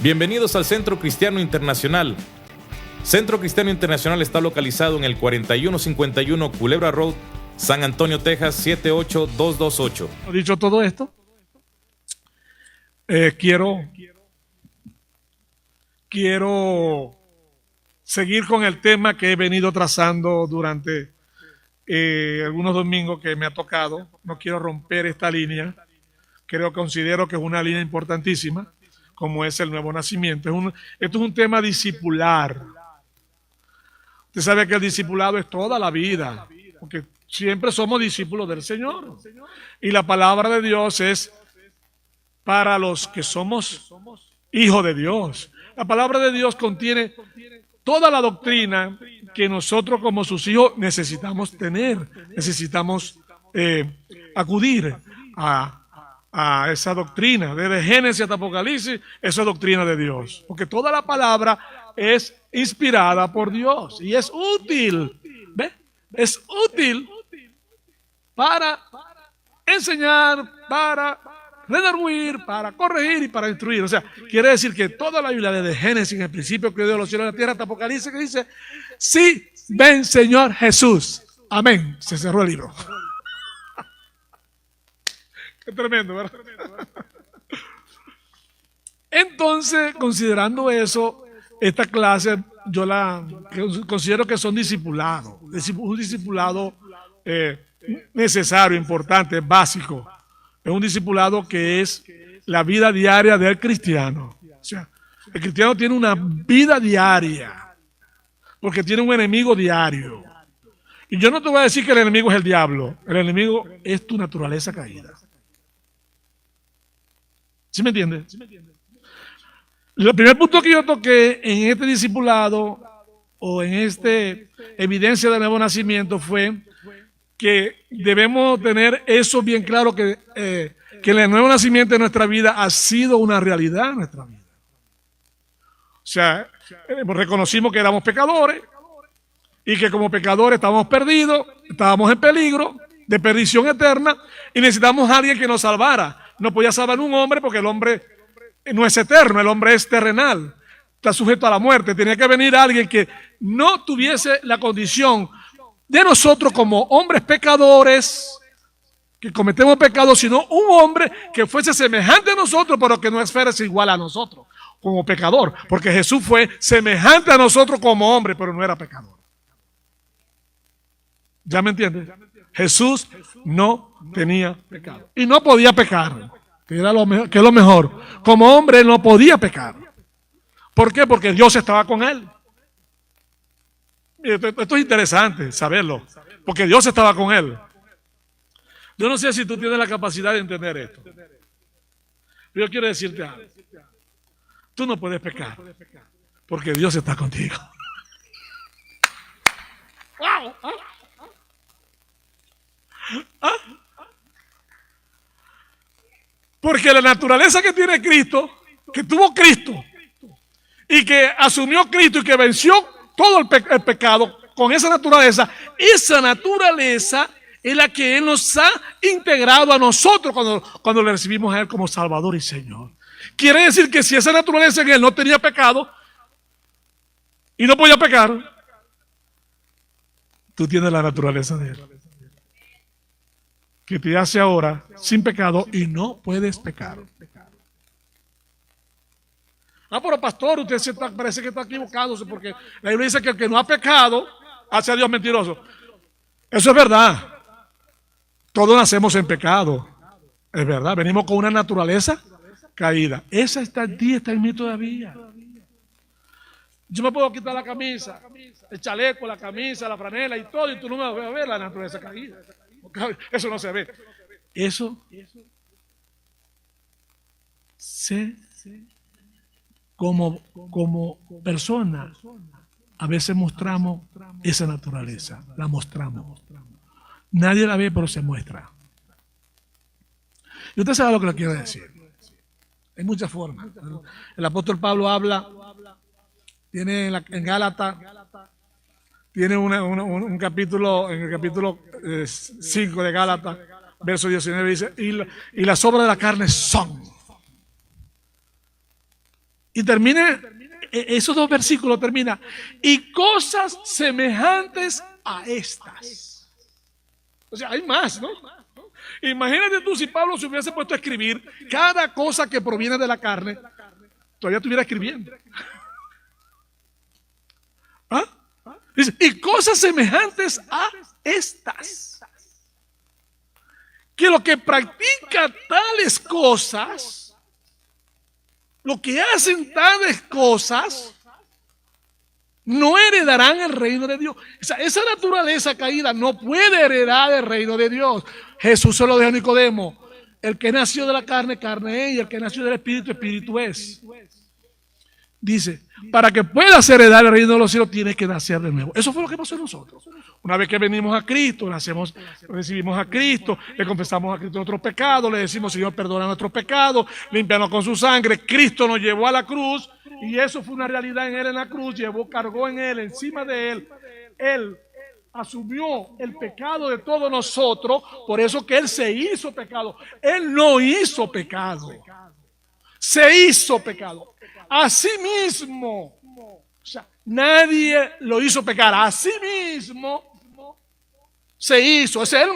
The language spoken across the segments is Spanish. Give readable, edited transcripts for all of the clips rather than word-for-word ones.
Bienvenidos al Centro Cristiano Internacional. Centro Cristiano Internacional está localizado en el 4151 Culebra Road, San Antonio, Texas, 78228. Dicho todo esto, quiero seguir con el tema que he venido trazando durante algunos domingos que me ha tocado. No quiero romper esta línea. Considero que es una línea importantísima, como es el nuevo nacimiento. Esto es un tema discipular. Usted sabe que el discipulado es toda la vida, porque siempre somos discípulos del Señor. Y la palabra de Dios es para los que somos hijos de Dios. La palabra de Dios contiene toda la doctrina que nosotros como sus hijos necesitamos tener. Necesitamos acudir a esa doctrina. Desde Génesis hasta Apocalipsis, esa es doctrina de Dios. Porque toda la palabra es inspirada por Dios y es útil. ¿Ve? Es útil para enseñar, para redarguir, para corregir y para instruir. O sea, quiere decir que toda la Biblia, desde Génesis, en el principio creó Dios los cielos y la tierra, hasta Apocalipsis, que dice: sí, ven Señor Jesús. Amén. Se cerró el libro. Qué tremendo, ¿verdad? Entonces, considerando eso, esta clase yo la considero que son discipulados. Un discipulado necesario, importante, básico. Es un discipulado que es la vida diaria del cristiano. O sea, el cristiano tiene una vida diaria, porque tiene un enemigo diario. Y yo no te voy a decir que el enemigo es el diablo. El enemigo es tu naturaleza caída. ¿Sí me entiendes? El primer punto que yo toqué en este discipulado o en esta evidencia del nuevo nacimiento fue que debemos tener eso bien claro, que el nuevo nacimiento de nuestra vida ha sido una realidad en nuestra vida. O sea, reconocimos que éramos pecadores y que como pecadores estábamos perdidos, estábamos en peligro de perdición eterna y necesitamos a alguien que nos salvara. No podía salvar un hombre porque el hombre no es eterno, el hombre es terrenal, está sujeto a la muerte. Tenía que venir alguien que no tuviese la condición de nosotros como hombres pecadores, que cometemos pecados, sino un hombre que fuese semejante a nosotros, pero que no fuese igual a nosotros como pecador, porque Jesús fue semejante a nosotros como hombre, pero no era pecador. ¿Ya me entiendes? Jesús no tenía pecado y no podía pecar, que es lo mejor. Como hombre no podía pecar. ¿Por qué? Porque Dios estaba con él. Esto es interesante saberlo, porque Dios estaba con él. Yo no sé si tú tienes la capacidad de entender esto, pero yo quiero decirte algo. Tú no puedes pecar, porque Dios está contigo. ¡Wow! Porque la naturaleza que tiene Cristo, que tuvo Cristo, y que asumió Cristo y que venció todo el pecado con esa naturaleza es la que Él nos ha integrado a nosotros cuando le recibimos a Él como Salvador y Señor. Quiere decir que si esa naturaleza en Él no tenía pecado y no podía pecar, tú tienes la naturaleza de Él, que te hace ahora sin pecado y no puedes pecar. Pero pastor, usted parece que está equivocado, porque la Biblia dice que el que no ha pecado hace a Dios mentiroso. Eso es verdad. Todos nacemos en pecado. Es verdad, venimos con una naturaleza caída. Esa está en ti, está en mí todavía. Yo me puedo quitar la camisa, el chaleco, la camisa, la franela y todo, y tú no me vas a ver la naturaleza caída. Eso no se ve. Eso como persona a veces mostramos esa naturaleza, la mostramos. Nadie la ve, pero se muestra. Y usted sabe lo que le quiero decir. Hay muchas formas. El apóstol Pablo habla, tiene en Gálatas, tiene un capítulo, en el capítulo 5 de Gálatas, verso 19, dice: y las obras de la carne son. Y termina, esos dos versículos termina, y cosas semejantes a estas. O sea, hay más, ¿no? Imagínate tú si Pablo se hubiese puesto a escribir cada cosa que proviene de la carne, todavía estuviera escribiendo. ¿Ah? Dice, y cosas semejantes a estas. Que lo que practica tales cosas, lo que hacen tales cosas, no heredarán el reino de Dios. Esa naturaleza caída no puede heredar el reino de Dios. Jesús se lo dijo a Nicodemo: el que nació de la carne, carne es, y el que nació del espíritu, espíritu es. Dice, para que puedas heredar el reino de los cielos tienes que nacer de nuevo. Eso fue lo que pasó en nosotros. Una vez que venimos a Cristo, recibimos a Cristo, le confesamos a Cristo nuestros pecados, le decimos: Señor, perdona nuestros pecados, límpianos con su sangre. Cristo nos llevó a la cruz, y eso fue una realidad en Él en la cruz. Cargó en Él, encima de Él. Él asumió el pecado de todos nosotros, por eso que Él se hizo pecado. Él no hizo pecado, se hizo pecado. Así mismo, o sea, nadie lo hizo pecar. Así mismo se hizo. Es Él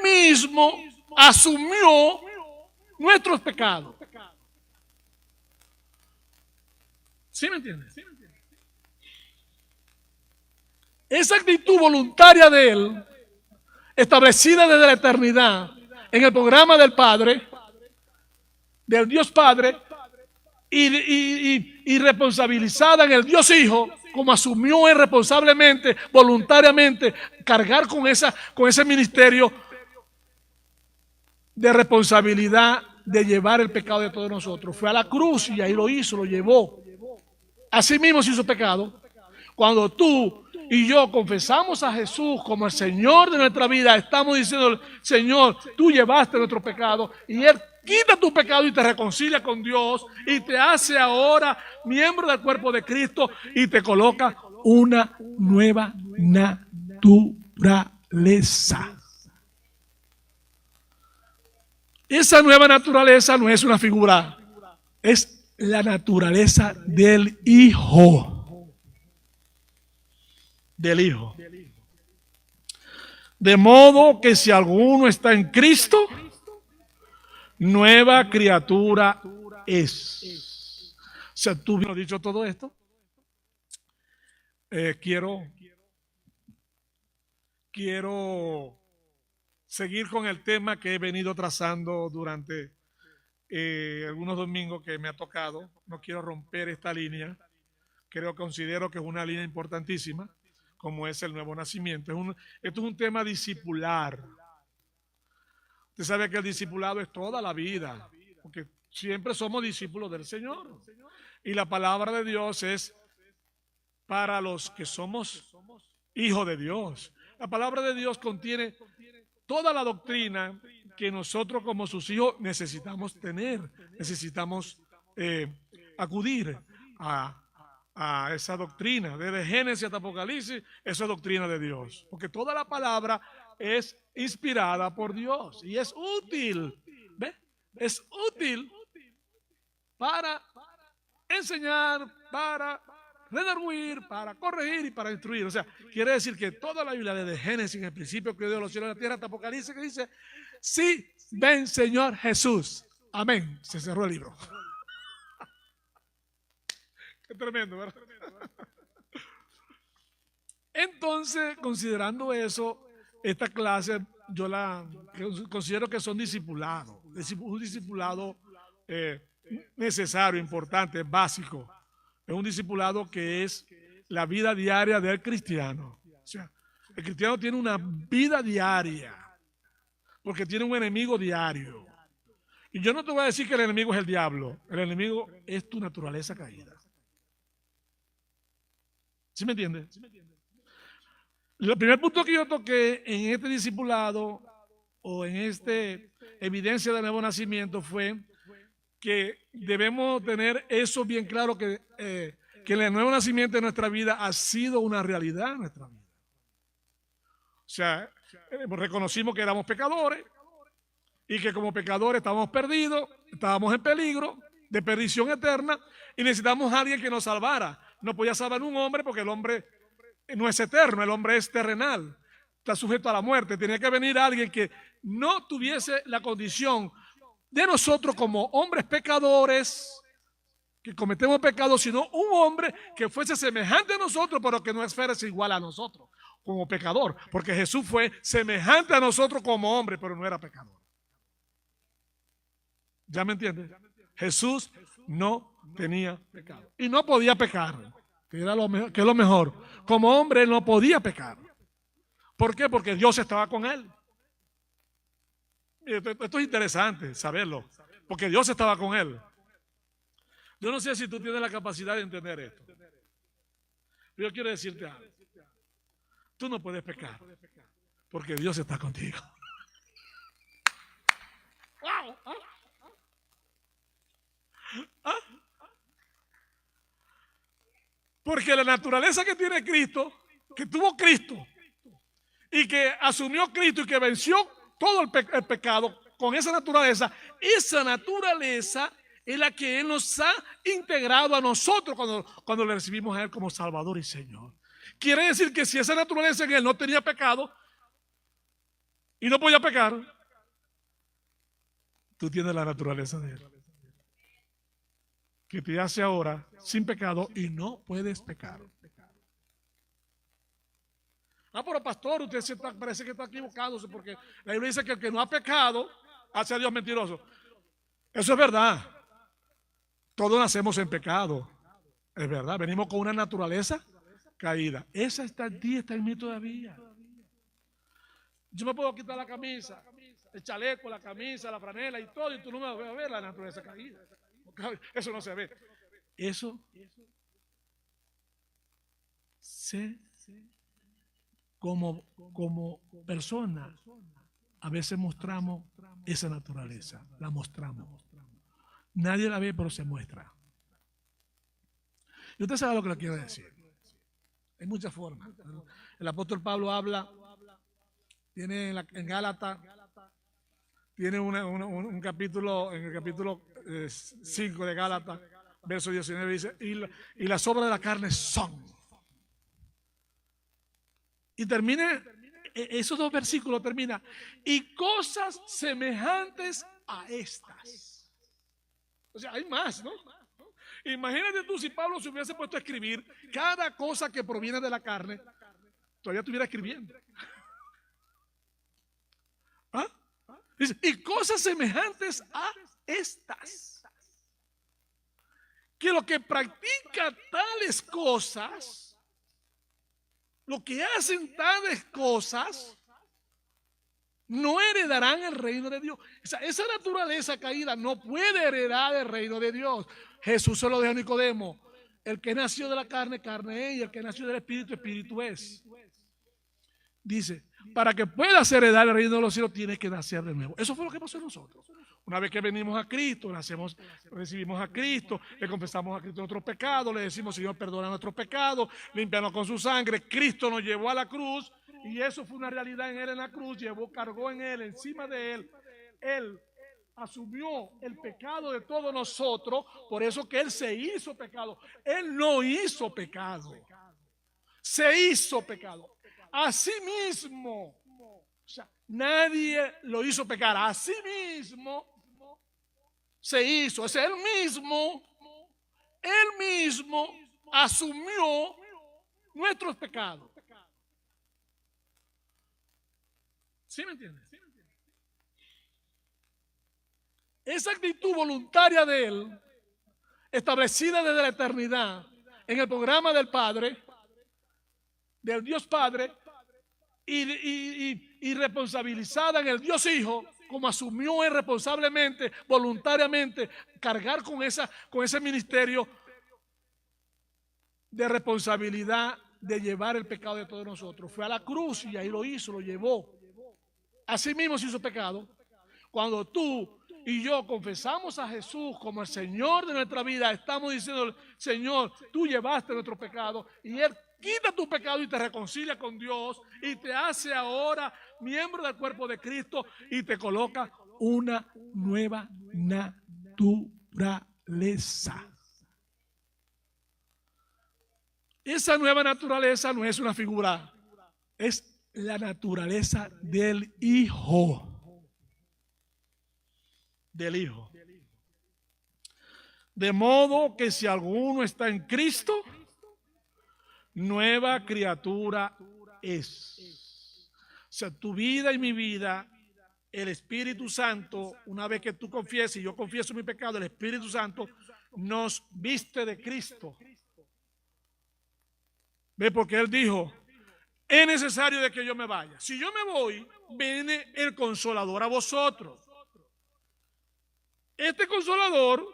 mismo asumió nuestros pecados. ¿Sí me entiendes? Esa actitud voluntaria de Él, establecida desde la eternidad en el programa del Padre, del Dios Padre, y responsabilizada en el Dios Hijo, como asumió Él responsablemente, voluntariamente, cargar con ese ministerio de responsabilidad de llevar el pecado de todos nosotros. Fue a la cruz y ahí lo hizo, lo llevó. Así mismo se hizo pecado. Cuando tú y yo confesamos a Jesús como el Señor de nuestra vida, estamos diciendo: Señor, tú llevaste nuestro pecado, y Él quita tu pecado y te reconcilia con Dios y te hace ahora miembro del cuerpo de Cristo y te coloca una nueva naturaleza. Esa nueva naturaleza no es una figura, es la naturaleza del Hijo. Del Hijo. De modo que si alguno está en Cristo, nueva criatura es. O sea, tú has dicho todo esto. Quiero seguir con el tema que he venido trazando durante algunos domingos que me ha tocado. No quiero romper esta línea. Considero que es una línea importantísima, como es el nuevo nacimiento. Esto es un tema discipular. Usted sabe que el discipulado es toda la vida, porque siempre somos discípulos del Señor. Y la palabra de Dios es para los que somos hijos de Dios. La palabra de Dios contiene toda la doctrina que nosotros como sus hijos necesitamos tener. Necesitamos acudir a esa doctrina. Desde Génesis hasta Apocalipsis, esa es doctrina de Dios. Porque toda la palabra es inspirada por Dios y es útil. ¿Ve? Es útil para enseñar, para redarguir, para corregir y para instruir. O sea, quiere decir que toda la Biblia, desde Génesis, en el principio creó Dios los cielos y la tierra, hasta Apocalipsis, que dice: sí, ven Señor Jesús. Amén. Se cerró el libro. Qué tremendo, ¿verdad? Entonces, considerando eso, esta clase yo la considero que son discipulados. Un discipulado necesario, importante, básico. Es un discipulado que es la vida diaria del cristiano. O sea, el cristiano tiene una vida diaria, porque tiene un enemigo diario. Y yo no te voy a decir que el enemigo es el diablo. El enemigo es tu naturaleza caída. ¿Sí me entiendes? El primer punto que yo toqué en este discipulado o en esta evidencia del nuevo nacimiento fue que debemos tener eso bien claro, que el nuevo nacimiento de nuestra vida ha sido una realidad en nuestra vida. O sea, reconocimos que éramos pecadores y que como pecadores estábamos perdidos, estábamos en peligro de perdición eterna y necesitamos a alguien que nos salvara. No podía salvar un hombre porque el hombre no es eterno, el hombre es terrenal, está sujeto a la muerte. Tenía que venir alguien que no tuviese la condición de nosotros como hombres pecadores, que cometemos pecados, sino un hombre que fuese semejante a nosotros, pero que no fuese igual a nosotros como pecador, porque Jesús fue semejante a nosotros como hombre, pero no era pecador. ¿Ya me entiendes? Jesús no tenía pecado y no podía pecar, que es lo mejor. Como hombre no podía pecar. ¿Por qué? Porque Dios estaba con él. Esto es interesante saberlo, porque Dios estaba con él. Yo no sé si tú tienes la capacidad de entender esto, pero yo quiero decirte algo. Tú no puedes pecar, porque Dios está contigo. Porque la naturaleza que tiene Cristo, que tuvo Cristo, y que asumió Cristo y que venció todo el pecado con esa naturaleza es la que Él nos ha integrado a nosotros cuando le recibimos a Él como Salvador y Señor. Quiere decir que si esa naturaleza en Él no tenía pecado y no podía pecar, tú tienes la naturaleza de Él, que te hace ahora sin pecado y no puedes pecar. Pero pastor, usted parece que está equivocado, porque la Biblia dice que el que no ha pecado hace a Dios mentiroso. Eso es verdad. Todos nacemos en pecado. Es verdad, venimos con una naturaleza caída. Esa está en mí todavía. Yo me puedo quitar la camisa, el chaleco, la camisa, la franela y todo, y tú no me vas a ver la naturaleza caída. Eso no se ve. Eso como persona, a veces mostramos esa naturaleza, la mostramos. Nadie la ve, pero se muestra. Y usted sabe lo que le quiero decir. Hay muchas formas. El apóstol Pablo habla, tiene en Gálatas, tiene un capítulo, en el capítulo 5 de Gálatas, verso 19, dice, y las obras de la carne son. Y termina, esos dos versículos termina, y cosas semejantes a estas. O sea, hay más, ¿no? Imagínate tú si Pablo se hubiese puesto a escribir cada cosa que proviene de la carne, todavía estuviera escribiendo. ¿Ah? Dice, y cosas semejantes a estas. Que lo que practica tales cosas, lo que hacen tales cosas, no heredarán el reino de Dios. Esa naturaleza caída no puede heredar el reino de Dios. Jesús se lo dijo a Nicodemo: el que nació de la carne, carne es, y el que nació del espíritu, espíritu es. Dice, para que puedas heredar el reino de los cielos, tienes que nacer de nuevo. Eso fue lo que pasó en nosotros. Una vez que venimos a Cristo, recibimos a Cristo, le confesamos a Cristo nuestros pecados, le decimos: Señor, perdona nuestros pecados, límpianos con su sangre. Cristo nos llevó a la cruz, y eso fue una realidad en Él en la cruz. Cargó en Él, encima de Él. Él asumió el pecado de todos nosotros, por eso que Él se hizo pecado. Él no hizo pecado, se hizo pecado. Así mismo, o sea, nadie lo hizo pecar, así mismo se hizo. Es Él mismo asumió nuestros pecados. ¿Sí me entiendes? Esa actitud voluntaria de Él, establecida desde la eternidad en el programa del Padre, del Dios Padre, y responsabilizada en el Dios Hijo, como asumió Él responsablemente, voluntariamente, cargar con ese ministerio de responsabilidad de llevar el pecado de todos nosotros. Fue a la cruz y ahí lo hizo, lo llevó. Así mismo se hizo pecado. Cuando tú y yo confesamos a Jesús como el Señor de nuestra vida, estamos diciendo: Señor, tú llevaste nuestro pecado, y Él quita tu pecado y te reconcilia con Dios y te hace ahora miembro del cuerpo de Cristo y te coloca una nueva naturaleza. naturaleza. Esa nueva naturaleza no es una figura, es la naturaleza del Hijo. Del Hijo. De modo que si alguno está en Cristo, nueva criatura es. O sea, tu vida y mi vida, el Espíritu Santo, una vez que tú confieses y yo confieso mi pecado, el Espíritu Santo nos viste de Cristo. ¿Ve? Porque Él dijo, es necesario de que yo me vaya. Si yo me voy, viene el Consolador a vosotros. Este Consolador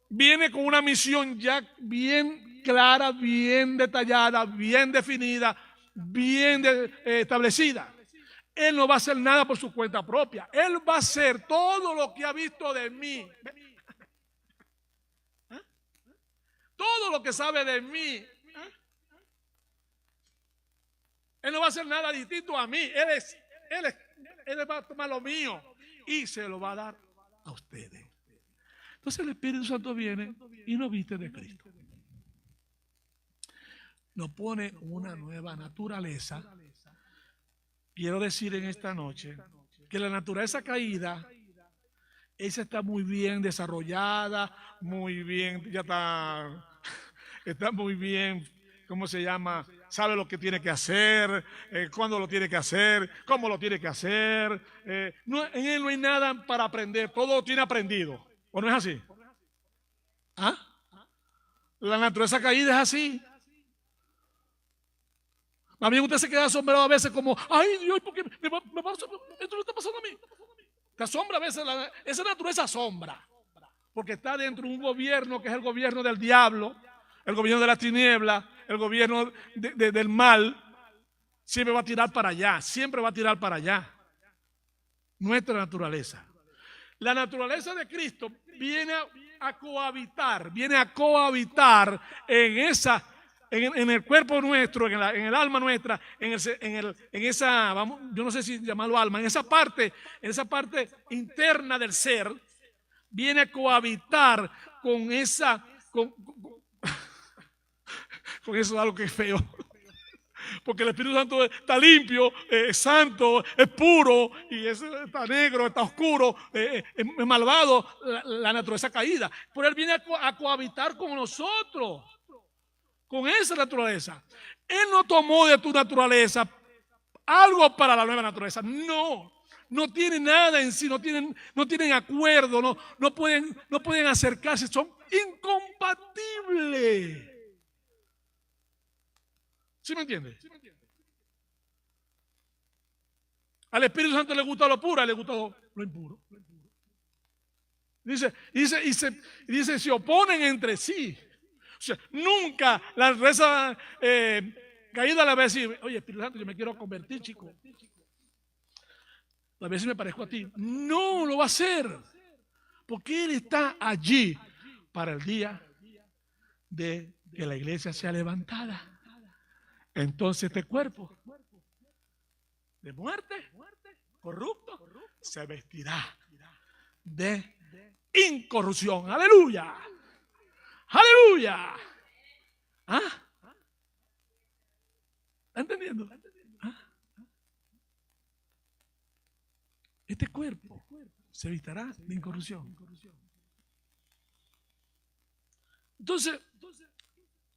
viene con una misión ya bien clara, bien detallada, bien definida, bien establecida. Él no va a hacer nada por su cuenta propia. Él va a hacer todo lo que ha visto de mí. ¿Eh? Todo lo que sabe de mí. Él no va a hacer nada distinto a mí. Él va a tomar lo mío y se lo va a dar a ustedes. Entonces el Espíritu Santo viene y nos viste de Cristo. Nos pone una nueva naturaleza. Quiero decir en esta noche que la naturaleza caída, esa está muy bien desarrollada, muy bien, ya está muy bien, ¿cómo se llama? Sabe lo que tiene que hacer, cuándo lo tiene que hacer, cómo lo tiene que hacer. En él no hay nada para aprender, todo lo tiene aprendido. ¿O no es así? ¿Ah? La naturaleza caída es así. Más bien usted se queda asombrado a veces como, ay Dios, ¿por qué esto no está pasando a mí? Te asombra a veces, esa naturaleza asombra. Porque está dentro de un gobierno que es el gobierno del diablo, el gobierno de la tiniebla, el gobierno del mal. Siempre va a tirar para allá, siempre va a tirar para allá. Nuestra naturaleza. La naturaleza de Cristo viene a cohabitar en el cuerpo nuestro, en el alma nuestra, en esa, vamos, yo no sé si llamarlo alma, en esa parte interna del ser, viene a cohabitar con esa, con eso es algo que es feo. Porque el Espíritu Santo está limpio, es santo, es puro, y está negro, está oscuro, es malvado, la naturaleza caída. Pero Él viene a cohabitar con nosotros, con esa naturaleza. Él no tomó de tu naturaleza algo para la nueva naturaleza. No tiene nada en sí, no tienen acuerdo, no pueden acercarse, son incompatibles. ¿Sí me entiende? Al Espíritu Santo le gusta lo puro, le gusta lo impuro. Dice, se oponen entre sí. O sea, nunca la naturaleza caída le va a decir, oye, Espíritu Santo, yo me quiero convertir, chico. A veces me parezco a ti. No lo va a hacer. Porque Él está allí para el día de que la iglesia sea levantada. Entonces este cuerpo de muerte, corrupto, se vestirá de incorrupción. ¡Aleluya! ¡Aleluya! ¿Ah? ¿Está entendiendo? ¿Ah? Este cuerpo se vestirá de incorrupción. Entonces,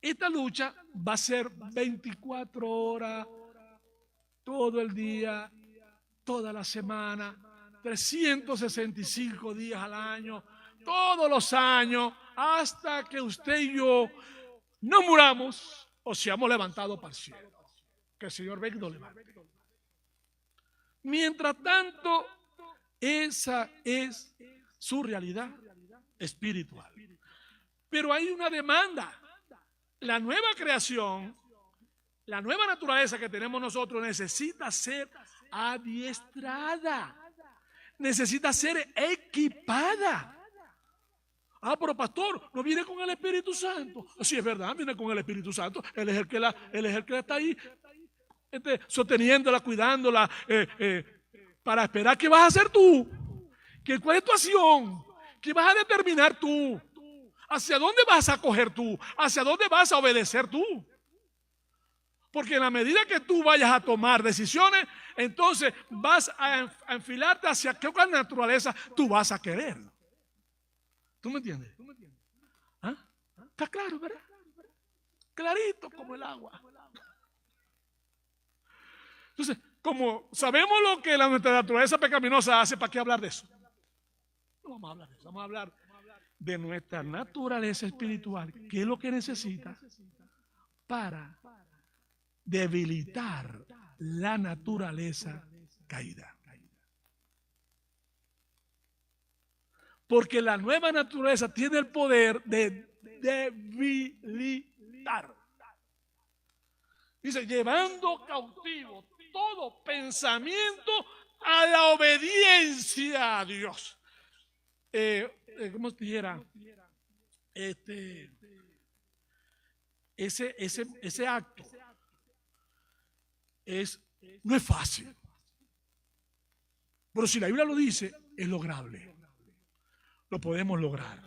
esta lucha va a ser 24 horas, todo el día, toda la semana, 365 días al año, todos los años, hasta que usted y yo no muramos o seamos levantados para el cielo. Que el Señor venga y nos levante. Mientras tanto, esa es su realidad espiritual. Pero hay una demanda. La nueva creación, la nueva naturaleza que tenemos nosotros necesita ser adiestrada, necesita ser equipada. Ah, pero pastor, no viene con el Espíritu Santo. Sí, es verdad, viene con el Espíritu Santo. Él es el que está ahí sosteniéndola, cuidándola, para esperar qué vas a hacer tú. ¿Cuál es tu acción? ¿Qué vas a determinar tú? ¿Hacia dónde vas a coger tú? ¿Hacia dónde vas a obedecer tú? Porque en la medida que tú vayas a tomar decisiones, entonces vas a enfilarte hacia qué naturaleza tú vas a querer. ¿Tú me entiendes? ¿Ah? ¿Está claro, verdad? Clarito como el agua. Entonces, como sabemos lo que nuestra naturaleza pecaminosa hace, ¿para qué hablar de eso? No vamos a hablar de eso, vamos a hablar de nuestra naturaleza espiritual, qué es lo que necesita para debilitar la naturaleza caída. Porque la nueva naturaleza tiene el poder de debilitar. Dice, llevando cautivo todo pensamiento a la obediencia a Dios. ¿Cómo te dijera? Ese acto no es fácil. Pero si la Biblia lo dice, es lograble. Lo podemos lograr.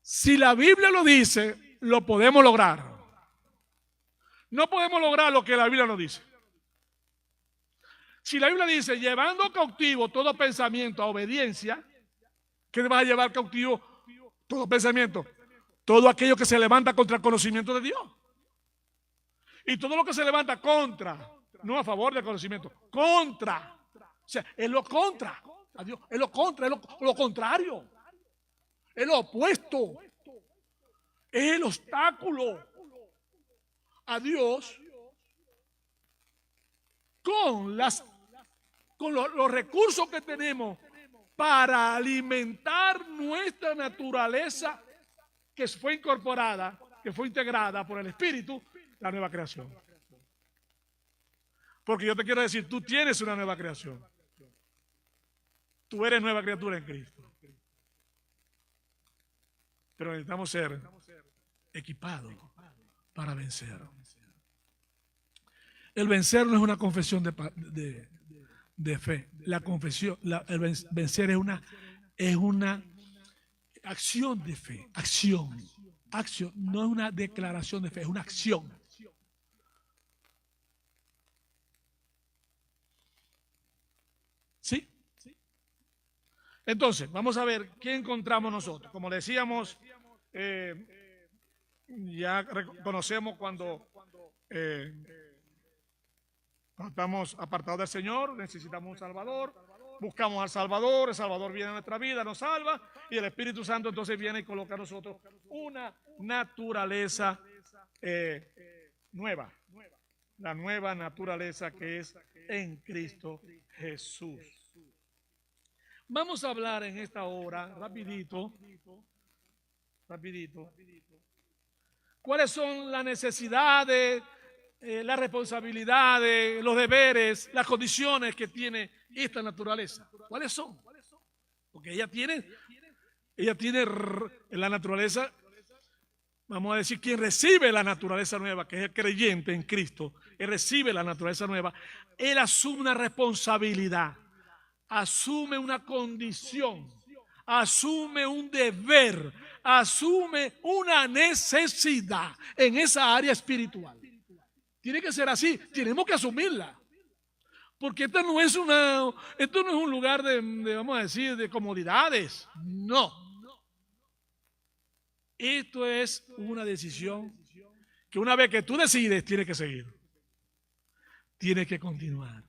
Si la Biblia lo dice, lo podemos lograr. No podemos lograr lo que la Biblia nos dice. Si la Biblia dice, llevando cautivo todo pensamiento a obediencia, ¿qué te vas a llevar cautivo? Todo pensamiento. Todo aquello que se levanta contra el conocimiento de Dios. Y todo lo que se levanta contra, no a favor del conocimiento, contra. O sea, es lo contra a Dios, es lo contra, es lo contrario, es lo opuesto, es el obstáculo a Dios con los recursos que tenemos para alimentar nuestra naturaleza que fue incorporada, que fue integrada por el Espíritu, la nueva creación. Porque yo te quiero decir, tú tienes una nueva creación. Tú eres nueva criatura en Cristo. Pero necesitamos ser equipados para vencer. El vencer no es una confesión de fe. La confesión, el vencer es una acción de fe. Acción, no es una declaración de fe, es una acción. ¿Sí? Entonces, vamos a ver qué encontramos nosotros. Como decíamos, ya reconocemos cuando estamos apartados del Señor, necesitamos un Salvador, buscamos al Salvador, el Salvador viene a nuestra vida, nos salva, y el Espíritu Santo entonces viene y coloca a nosotros una naturaleza nueva, la nueva naturaleza que es en Cristo Jesús. Vamos a hablar en esta hora, rapidito, cuáles son las necesidades, las responsabilidades, los deberes, las condiciones que tiene esta naturaleza. ¿Cuáles son? Porque ella tiene la naturaleza, vamos a decir, quien recibe la naturaleza nueva, que es el creyente en Cristo, él recibe la naturaleza nueva, él asume una responsabilidad, asume una condición, asume un deber, asume una necesidad en esa área espiritual. Tiene que ser así, tenemos que asumirla. Porque esto no es un lugar de, vamos a decir, de comodidades. No. Esto es una decisión que una vez que tú decides, tienes que seguir. Tienes que continuar.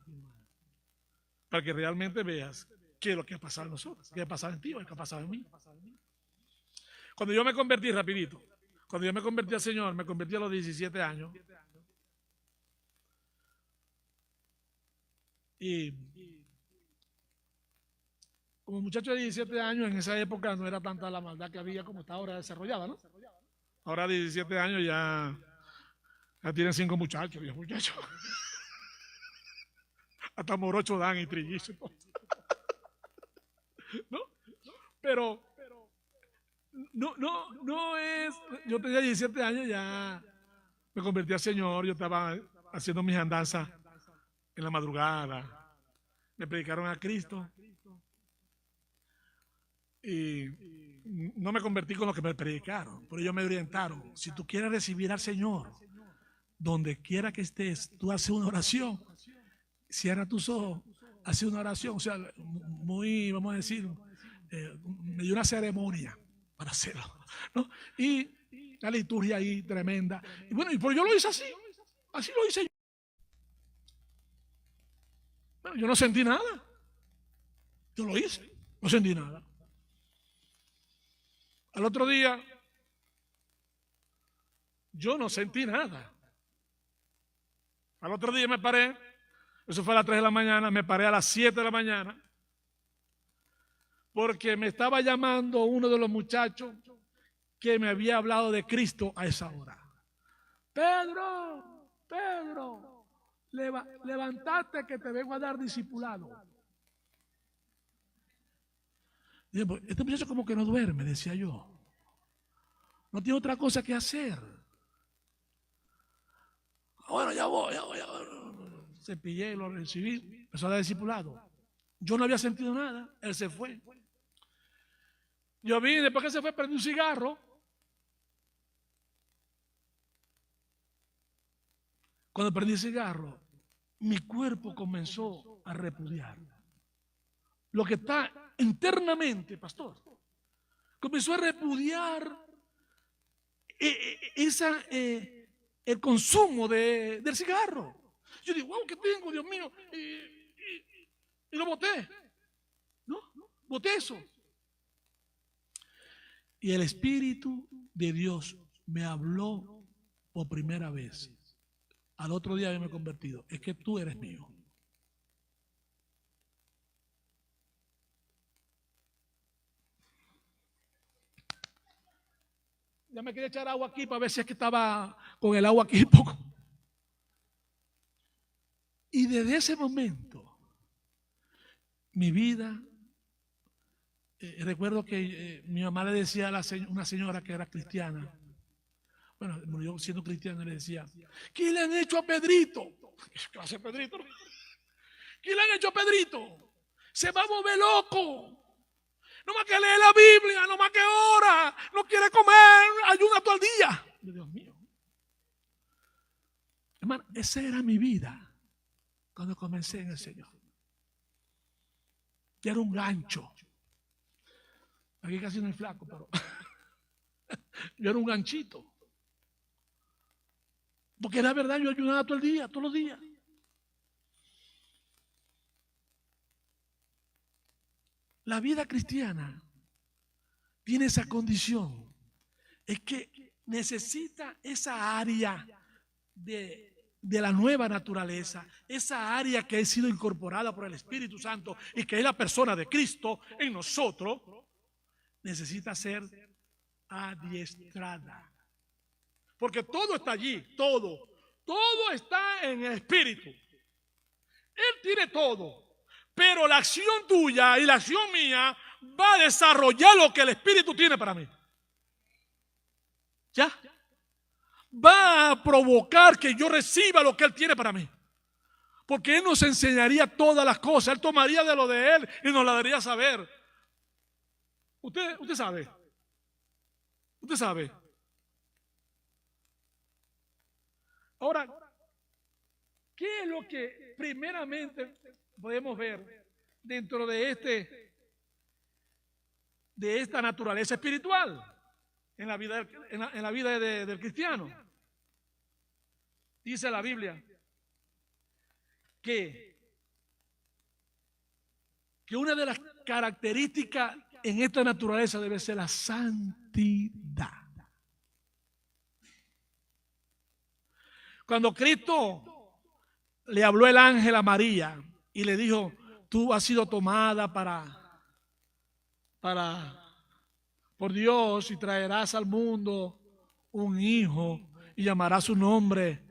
Para que realmente veas qué es lo que ha pasado en nosotros, qué ha pasado en ti o qué ha pasado en mí. Cuando yo me convertí, rapidito, cuando yo me convertí al Señor, me convertí a los 17 años. Y como muchacho de 17 años, en esa época no era tanta la maldad que había como está ahora desarrollada, ¿no? Ahora 17 años ya tienen 5 muchachos, 10 muchachos. Hasta morocho dan y trillizos. ¿No? Pero no es. Yo tenía 17 años, ya me convertí al Señor, yo estaba haciendo mis andanzas en la madrugada, me predicaron a Cristo y no me convertí con lo que me predicaron, pero ellos me orientaron. Si tú quieres recibir al Señor, donde quiera que estés, tú haces una oración, cierra tus ojos, haces una oración, o sea, muy, vamos a decir, me dio una ceremonia para hacerlo, ¿no? Y la liturgia ahí tremenda. Y bueno, y pues yo lo hice así lo hice yo. Bueno, yo no sentí nada. Yo lo hice, no sentí nada. Al otro día, yo no sentí nada. Al otro día me paré, eso fue a las 3 de la mañana, me paré a las 7 de la mañana, porque me estaba llamando uno de los muchachos que me había hablado de Cristo a esa hora. Pedro, levántate que te vengo a dar discipulado. Este muchacho como que no duerme, decía yo. No tiene otra cosa que hacer. Bueno, ya voy. Cepillé, lo recibí, empezó a dar discipulado. Yo no había sentido nada, él se fue. Yo vine, después que se fue, prendí un cigarro. Cuando prendí el cigarro, mi cuerpo comenzó a repudiar. Lo que está internamente, pastor, comenzó a repudiar el consumo del cigarro. Yo digo, wow, ¿qué tengo, Dios mío? Y lo boté. ¿No? Boté eso. Y el Espíritu de Dios me habló por primera vez. Al otro día yo me he convertido. Es que tú eres mío. Ya me quería echar agua aquí para ver si es que estaba con el agua aquí poco. Y desde ese momento, mi vida, recuerdo que mi mamá le decía a una señora que era cristiana, bueno, yo siendo cristiano le decía, ¿qué le han hecho a Pedrito? ¿Qué hace Pedrito? ¿Qué le han hecho a Pedrito? Se va a volver loco. No más que lee la Biblia, no más que ora, no quiere comer, ayuna todo el día. Dios mío. Hermano, esa era mi vida cuando comencé en el Señor. Yo era un gancho. Aquí casi no hay flaco, pero yo era un ganchito. Porque la verdad yo ayunaba todo el día, todos los días. La vida cristiana tiene esa condición. Es que necesita esa área de la nueva naturaleza, esa área que ha sido incorporada por el Espíritu Santo y que es la persona de Cristo en nosotros, necesita ser adiestrada. Porque todo está allí, todo está en el Espíritu. Él tiene todo. Pero la acción tuya y la acción mía va a desarrollar lo que el Espíritu tiene para mí. ¿Ya? Va a provocar que yo reciba lo que Él tiene para mí. Porque Él nos enseñaría todas las cosas. Él tomaría de lo de Él y nos la daría a saber. Usted sabe. Usted sabe. Ahora, ¿qué es lo que primeramente podemos ver dentro de esta naturaleza espiritual en la vida del cristiano? Dice la Biblia que una de las características en esta naturaleza debe ser la santidad. Cuando Cristo le habló el ángel a María y le dijo, tú has sido tomada por Dios y traerás al mundo un hijo y llamarás su nombre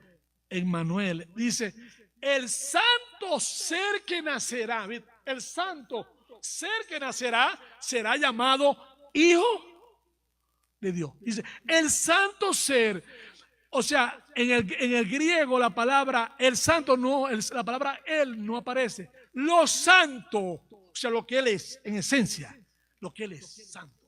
Emmanuel. Dice, el santo ser que nacerá, el santo ser que nacerá será llamado hijo de Dios. Dice, el santo ser. O sea, en el griego la palabra el santo no, la palabra él no aparece. Lo santo, o sea, lo que él es, en esencia, lo que él es, santo.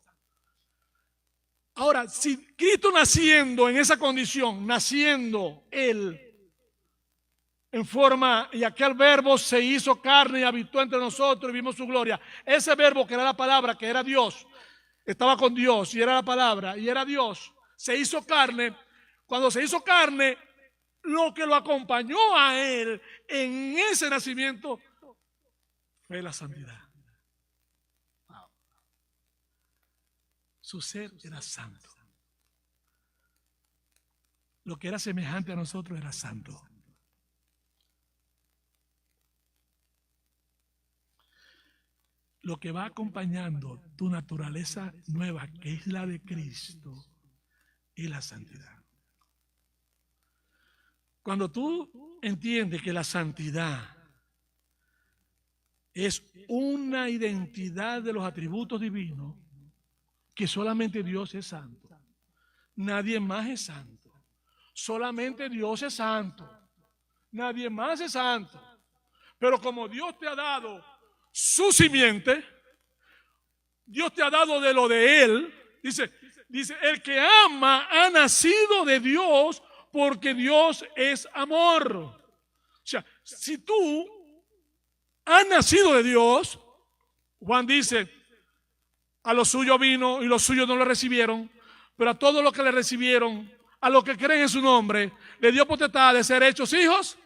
Ahora, si Cristo naciendo en esa condición, naciendo Él en forma, y aquel verbo se hizo carne y habitó entre nosotros y vimos su gloria, ese verbo que era la palabra, que era Dios, estaba con Dios y era la palabra y era Dios, se hizo carne. Cuando se hizo carne, lo que lo acompañó a Él en ese nacimiento fue la santidad. Su ser era santo. Lo que era semejante a nosotros era santo. Lo que va acompañando tu naturaleza nueva, que es la de Cristo, es la santidad. Cuando tú entiendes que la santidad es una identidad de los atributos divinos, que solamente Dios es santo, nadie más es santo, solamente Dios es santo, nadie más es santo. Pero como Dios te ha dado su simiente, Dios te ha dado de lo de Él, dice, el que ama ha nacido de Dios, porque Dios es amor. O sea, si tú has nacido de Dios, Juan dice, a los suyos vino y los suyos no lo recibieron, pero a todos los que le recibieron, a los que creen en su nombre, le dio potestad de ser hechos hijos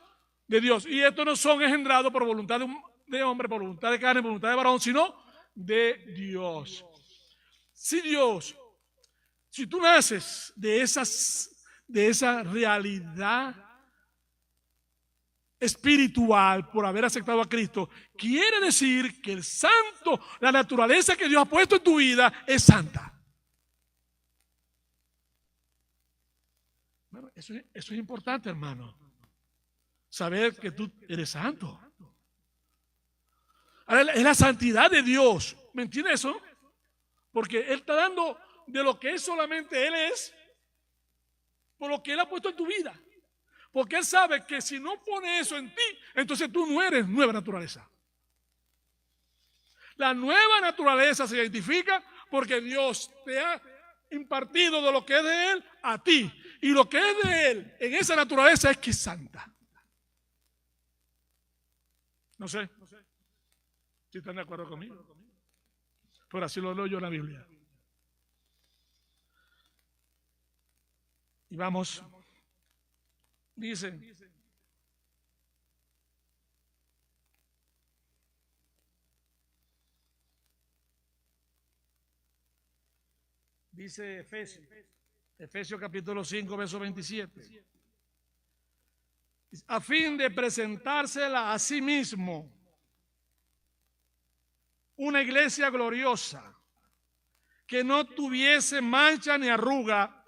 de Dios. Y estos no son engendrados por voluntad de hombre, por voluntad de carne, por voluntad de varón, sino de Dios. Si tú naces de esa realidad espiritual por haber aceptado a Cristo, quiere decir que el santo, la naturaleza que Dios ha puesto en tu vida es santa. Bueno, eso es importante, hermano. Saber que tú eres santo. Ahora, es la santidad de Dios. ¿Me entiendes eso? Porque Él está dando de lo que es solamente Él es, por lo que Él ha puesto en tu vida. Porque Él sabe que si no pone eso en ti, entonces tú no eres nueva naturaleza. La nueva naturaleza se identifica porque Dios te ha impartido de lo que es de Él a ti. Y lo que es de Él en esa naturaleza es que es santa. No sé si están de acuerdo conmigo. Pero así lo leo yo en la Biblia. Y vamos. Dice, Efesios capítulo 5, verso 27, a fin de presentársela a sí mismo una iglesia gloriosa, que no tuviese mancha ni arruga,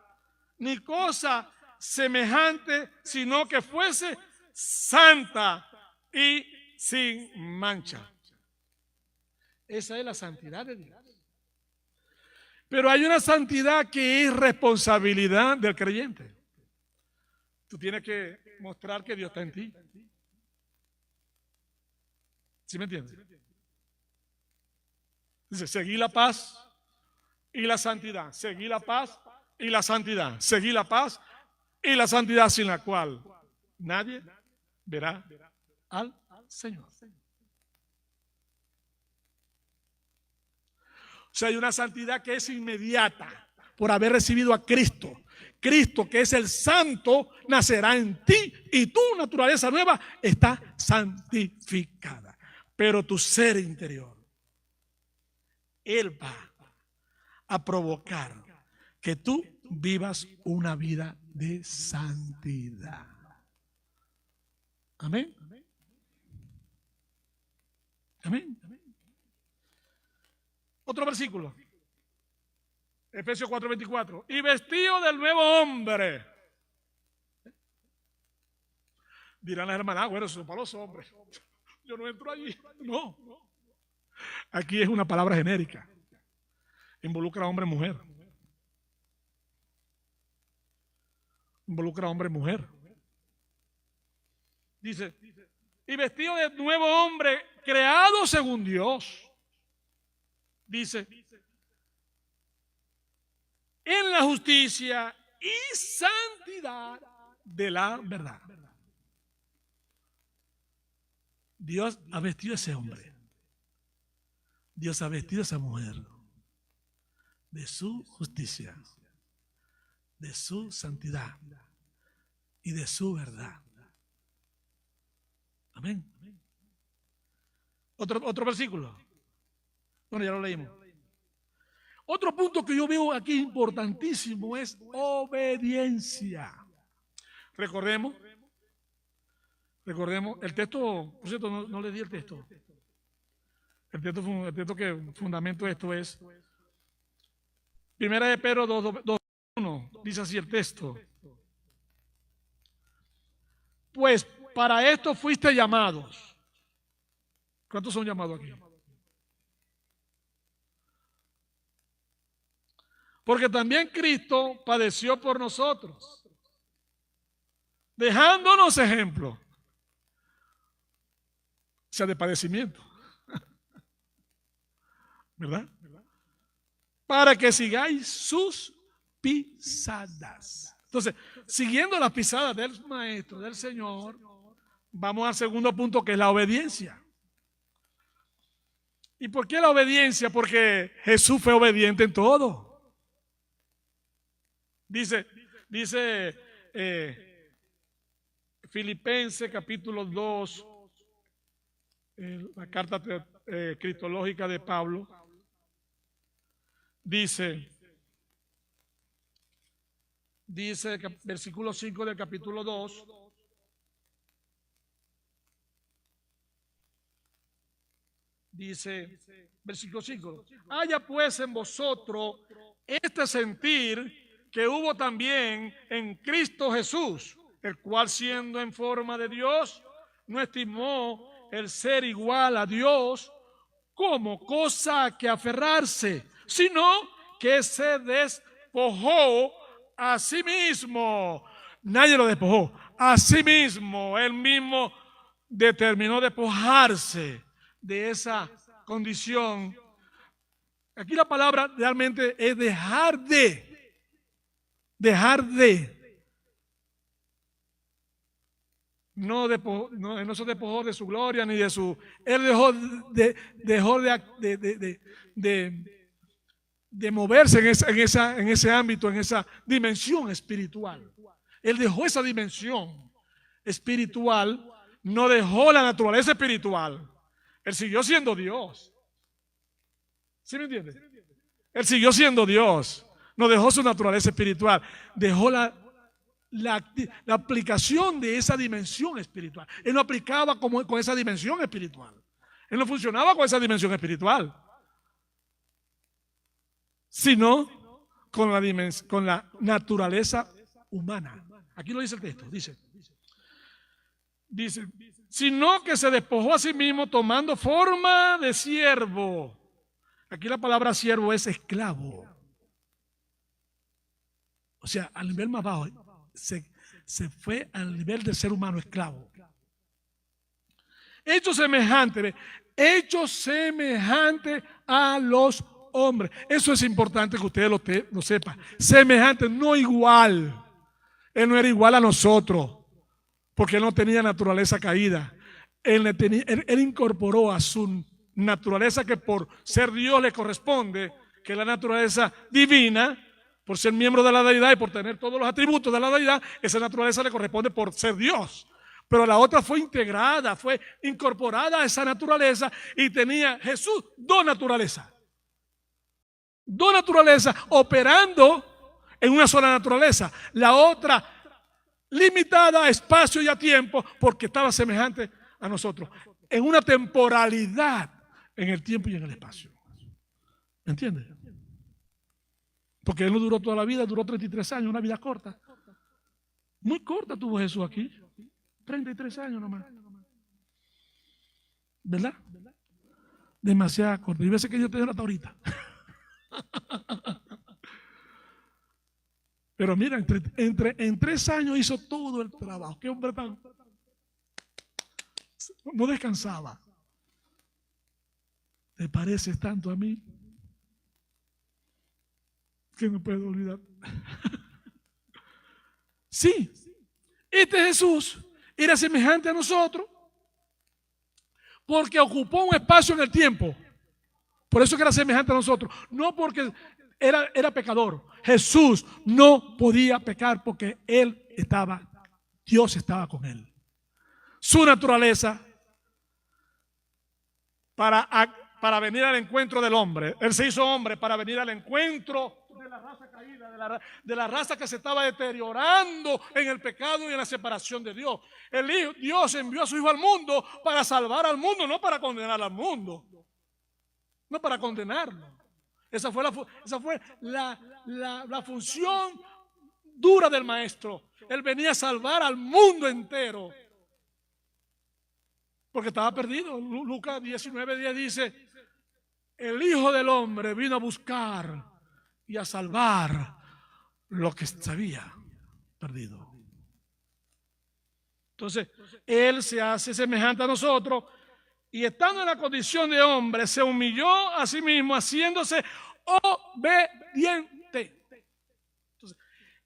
ni cosa semejante, sino que fuese santa y sin mancha. Esa es la santidad de Dios. Pero hay una santidad que es responsabilidad del creyente. Tú tienes que mostrar que Dios está en ti. ¿Sí me entiendes? Dice, seguí la paz y la santidad. Seguí la paz y la santidad. Seguí la paz y la santidad, sin la cual nadie verá al Señor. O sea, hay una santidad que es inmediata por haber recibido a Cristo. Cristo, que es el santo, nacerá en ti y tu naturaleza nueva está santificada. Pero tu ser interior, Él va a provocar que tú vivas una vida de santidad. Amén. Amén. Otro versículo. Efesios 4:24. Y vestido del nuevo hombre. Dirán las hermanas, bueno, eso es para los hombres. Yo no entro allí. No. Aquí es una palabra genérica. Involucra a hombre y mujer. Involucra a hombre y mujer. Dice, y vestido de nuevo hombre, creado según Dios. Dice, en la justicia y santidad de la verdad. Dios ha vestido a ese hombre. Dios ha vestido a esa mujer de su justicia, de su santidad y de su verdad. Amén. Otro versículo. Bueno, ya lo leímos. Otro punto que yo veo aquí importantísimo es obediencia. Recordemos el texto, por cierto, no le di el texto. El texto que fundamento esto es Primera de Pedro 2:1, dice así el texto. Pues para esto fuiste llamados. ¿Cuántos son llamados aquí? Porque también Cristo padeció por nosotros, dejándonos ejemplo, o sea, de padecimiento, ¿verdad? Para que sigáis sus pisadas. Entonces, siguiendo las pisadas del Maestro, del Señor, vamos al segundo punto, que es la obediencia. ¿Y por qué la obediencia? Porque Jesús fue obediente en todo. Dice Filipenses capítulo 2, la carta cristológica de Pablo, dice versículo 5 del capítulo 2, dice, versículo 5, haya pues en vosotros este sentir que hubo también en Cristo Jesús, el cual siendo en forma de Dios, no estimó el ser igual a Dios como cosa que aferrarse, sino que se despojó a sí mismo. Nadie lo despojó, a sí mismo. Él mismo determinó despojarse de esa condición. Aquí la palabra realmente es dejar de. No se despojó de su gloria ni de su. Él dejó de moverse en ese ámbito, en esa dimensión espiritual. Él dejó esa dimensión espiritual, no dejó la naturaleza espiritual. Él siguió siendo Dios. ¿Sí me entiende? Él siguió siendo Dios. No dejó su naturaleza espiritual, dejó la aplicación de esa dimensión espiritual. Él no aplicaba con esa dimensión espiritual. Él no funcionaba con esa dimensión espiritual, sino con la naturaleza humana. Aquí lo dice el texto, dice, sino que se despojó a sí mismo tomando forma de siervo. Aquí la palabra siervo es esclavo. O sea, al nivel más bajo, se fue al nivel del ser humano esclavo. Hecho semejante a los hombres. Eso es importante que ustedes lo sepan. Semejante, no igual. Él no era igual a nosotros, porque él no tenía naturaleza caída. Él incorporó a su naturaleza, que por ser Dios le corresponde, que es la naturaleza divina. Por ser miembro de la deidad y por tener todos los atributos de la deidad, esa naturaleza le corresponde por ser Dios. Pero la otra fue integrada, fue incorporada a esa naturaleza, y tenía Jesús dos naturalezas. Dos naturalezas operando en una sola naturaleza. La otra limitada a espacio y a tiempo, porque estaba semejante a nosotros. En una temporalidad en el tiempo y en el espacio. ¿Me entiendes? Porque él no duró toda la vida, duró 33 años, una vida corta. Muy corta tuvo Jesús aquí. 33 años nomás. ¿Verdad? Demasiado corta. Y veces que yo te doy hasta ahorita. Pero mira, en 3 años hizo todo el trabajo. Qué hombre tan. No descansaba. ¿Te pareces tanto a mí? que no puedo olvidar. Sí, este Jesús era semejante a nosotros porque ocupó un espacio en el tiempo. Por eso que era semejante a nosotros. No porque era pecador. Jesús no podía pecar porque Dios estaba con él. Su naturaleza para venir al encuentro del hombre. Él se hizo hombre para venir al encuentro de la raza caída, de la raza que se estaba deteriorando en el pecado y en la separación de Dios. Dios envió a su Hijo al mundo para salvar al mundo, no para condenar al mundo. No para condenarlo. Esa fue la función dura del Maestro. Él venía a salvar al mundo entero. Porque estaba perdido. Lucas 19:10 dice: el Hijo del Hombre vino a buscar y a salvar lo que se había perdido. Entonces, Él se hace semejante a nosotros y estando en la condición de hombre, se humilló a sí mismo, haciéndose obediente. Entonces,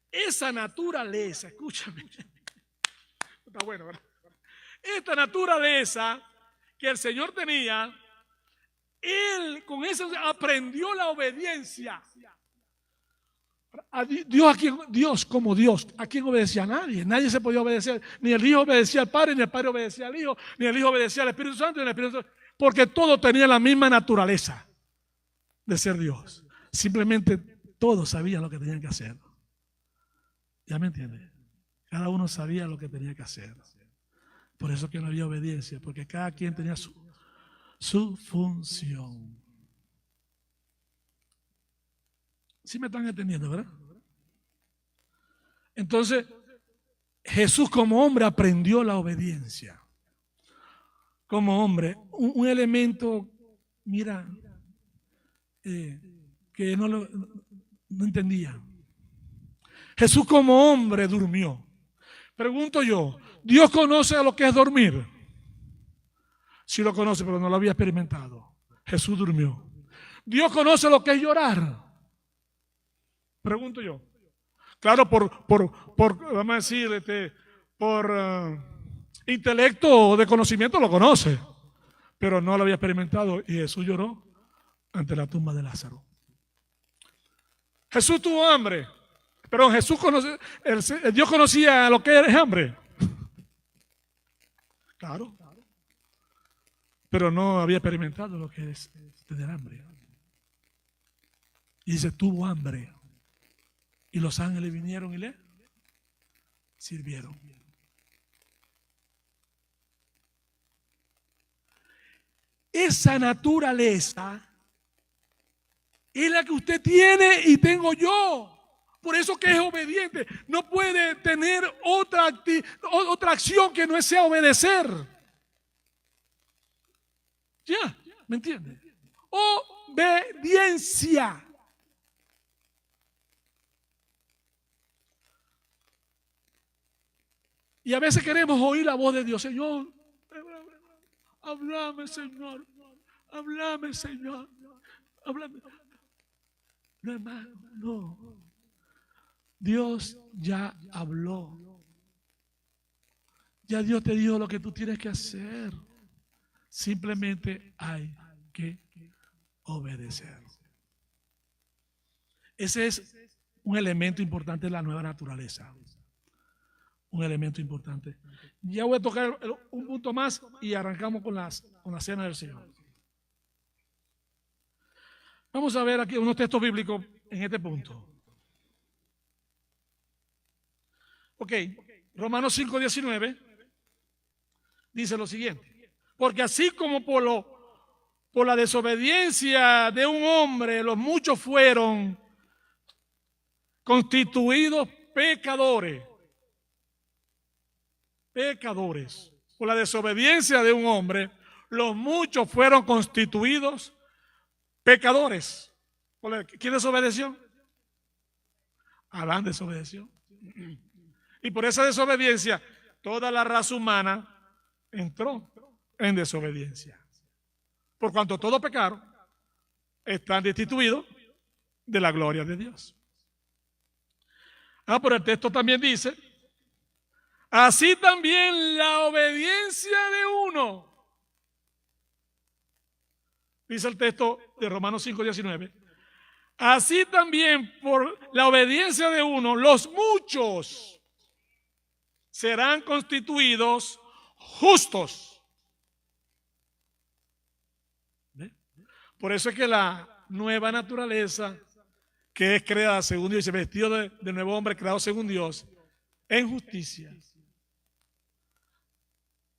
esa naturaleza, escúchame, está bueno, ¿verdad? Esta naturaleza que el Señor tenía, Él con eso aprendió la obediencia. Dios como Dios, ¿a quién obedecía? A nadie. Nadie se podía obedecer. Ni el Hijo obedecía al Padre, ni el Padre obedecía al Hijo, ni el Hijo obedecía al Espíritu Santo, ni el Espíritu Santo, porque todo tenía la misma naturaleza de ser Dios. Simplemente todos sabían lo que tenían que hacer. ¿Ya me entiende? Cada uno sabía lo que tenía que hacer. Por eso que no había obediencia, porque cada quien tenía su función. ¿Sí me están entendiendo, verdad? Entonces, Jesús como hombre aprendió la obediencia. Como hombre, un elemento, mira, que no entendía. Jesús como hombre durmió. Pregunto yo, ¿Dios conoce lo que es dormir? Sí lo conoce, pero no lo había experimentado. Jesús durmió. ¿Dios conoce lo que es llorar? Pregunto yo. Claro, vamos a decir, por intelecto o de conocimiento lo conoce, pero no lo había experimentado y Jesús lloró ante la tumba de Lázaro. Jesús tuvo hambre, pero Dios conocía lo que es hambre. Claro, pero no había experimentado lo que es tener hambre. Y dice, tuvo hambre. Y los ángeles vinieron y le sirvieron. Esa naturaleza es la que usted tiene y tengo yo. Por eso que es obediente. No puede tener otra acción que no sea obedecer. ¿Ya? ¿Me entiende? Obediencia. Y a veces queremos oír la voz de Dios. Señor, háblame, Señor. Háblame, Señor. Háblame. No, hermano, no. Dios ya habló. Ya Dios te dijo lo que tú tienes que hacer. Simplemente hay que obedecer. Ese es un elemento importante de la nueva naturaleza. Un elemento importante. Ya voy a tocar un punto más y arrancamos con la cena del Señor. Vamos a ver aquí unos textos bíblicos en este punto. Ok, Romanos 5:19 dice lo siguiente: porque así como por la desobediencia de un hombre los muchos fueron constituidos pecadores. Por la desobediencia de un hombre los muchos fueron constituidos pecadores. ¿Quién desobedeció? Adán desobedeció. Y por esa desobediencia toda la raza humana entró en desobediencia. Por cuanto todos pecaron, están destituidos de la gloria de Dios. Pero el texto también dice, así también la obediencia de uno, dice el texto de Romanos 5:19, así también por la obediencia de uno, los muchos serán constituidos justos. ¿Ve? Por eso es que la nueva naturaleza, que es creada según Dios, y vestido de nuevo hombre creado según Dios, en justicia,